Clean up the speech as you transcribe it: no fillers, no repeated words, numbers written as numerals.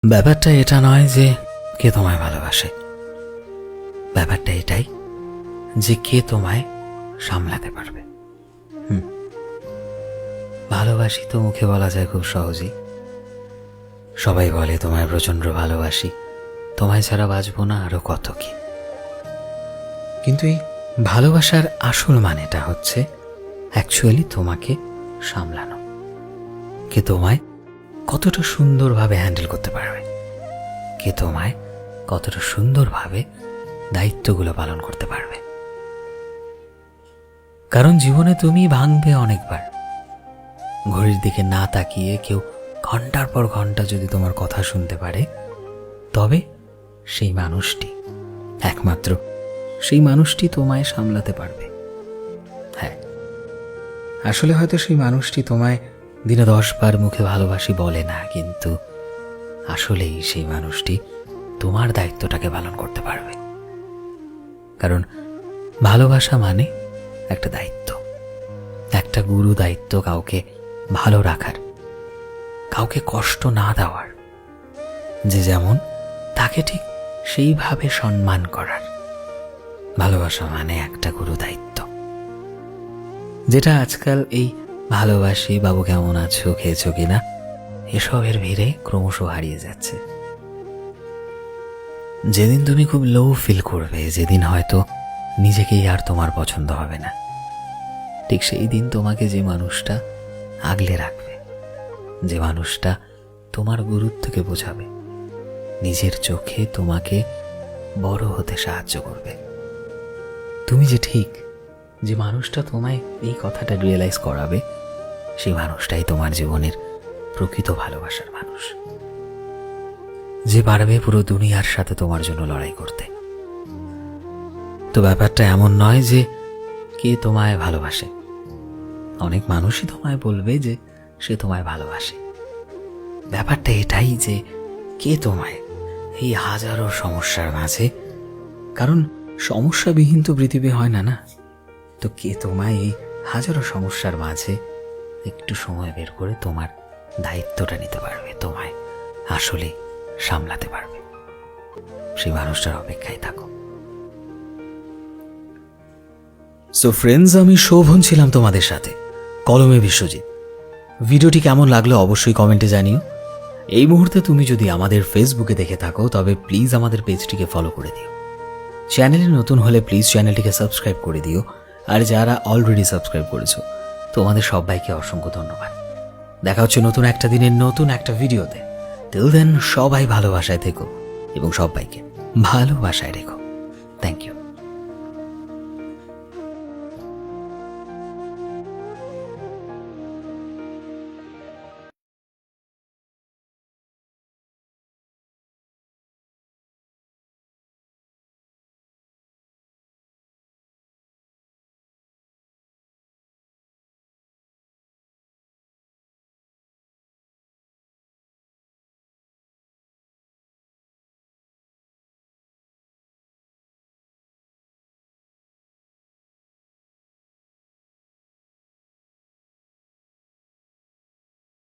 ব্যাপারটা এটা নয় যে কে তোমায় ভালোবাসে, ব্যাপারটা এটাই যে কে তোমায় সামলাতে পারবে। ভালোবাসি তো মুখে বলা যায় খুব সহজেই, সবাই বলে তোমায় প্রচন্ড ভালোবাসি, তোমায় ছাড়া বাঁচবো না, আরো কত কি। কিন্তু এই ভালোবাসার আসল মানেটা হচ্ছে অ্যাকচুয়ালি তোমাকে সামলানো, কে তোমায় কতটা সুন্দরভাবে হ্যান্ডেল করতে পারবে, কে তোমায় কতটা সুন্দরভাবে দায়িত্বগুলো পালন করতে পারবে। কারণ জীবনে তুমি ভাঙবে অনেকবার। ঘড়ির দিকে না তাকিয়ে কেউ ঘন্টার পর ঘন্টা যদি তোমার কথা শুনতে পারে, তবে সেই মানুষটি, একমাত্র সেই মানুষটি তোমায় সামলাতে পারবে। হ্যাঁ, আসলে হয়তো সেই মানুষটি তোমায় দিনে 10 বার মুখে ভালোবাসি বলে না, কিন্তু আসলেই সেই মানুষটি তোমার দায়িত্বটাকে পালন করতে পারবে। কারণ ভালোবাসা মানে একটা দায়িত্ব, একটা গুরু দায়িত্ব, কাউকে ভালো রাখার, কাউকে কষ্ট না দেওয়ার, যে যেমন তাকে ঠিক সেইভাবে সম্মান করার। ভালোবাসা মানে একটা গুরু দায়িত্ব, যেটা আজকাল এই ভালোবাসি, বাবু কেমন আছো, খেয়েছো কিনা, এসবের ভিড়ে ক্রমশ হারিয়ে যাচ্ছে। যেদিন তুমি খুব লো ফিল করবে, যেদিন হয়তো নিজেকেই আর তোমার পছন্দ হবে না, ঠিক সেই দিন তোমাকে যে মানুষটা আগলে রাখবে, যে মানুষটা তোমার গুরুত্বকে বোঝাবে, নিজের চোখে তোমাকে বড় হতে সাহায্য করবে, তুমি যে ঠিক, যে মানুষটা তোমায় এই কথাটা রিয়েলাইজ করাবে, সেই মানুষটাই তোমার জীবনের প্রকৃত ভালোবাসার মানুষ, যে পারবে পুরো দুনিয়ার সাথে তোমার জন্য লড়াই করতে। তো ব্যাপারটা এমন নয় যে কে তোমায় ভালোবাসে, অনেক মানুষই তোমায় বলবে যে সে তোমায় ভালোবাসে। ব্যাপারটা এটাই যে কে তোমায় এই হাজারো সমস্যার মাঝে, কারণ সমস্যাবিহীন তো পৃথিবী হয় না, না তো কে তোমায় এই হাজারো সমস্যার মাঝে একটু সময় বের করে তোমার দায়িত্বটা নিতে পারবে, তোমায় আসলে সামলাতে পারবে, সেই মানুষটার অপেক্ষায় থাকো। সো ফ্রেন্ডস, আমি শোভন ছিলাম তোমাদের সাথে, কলমে বিশ্বজিৎ। ভিডিওটি কেমন লাগলো অবশ্যই কমেন্টে জানিও। এই মুহূর্তে তুমি যদি আমাদের ফেসবুকে দেখে থাকো, তবে প্লিজ আমাদের পেজটিকে ফলো করে দিও। চ্যানেলে নতুন হলে প্লিজ চ্যানেলটিকে সাবস্ক্রাইব করে দিও, আর যারা অলরেডি সাবস্ক্রাইব করেছো তোমাদের সবাইকে অসংখ্য ধন্যবাদ। দেখা হচ্ছে নতুন একটা দিনের নতুন একটা ভিডিওতে। টিল দেন সবাই ভালোবাসায় থেকো এবং সবাইকে ভালোবাসায় রেখো। Thank you.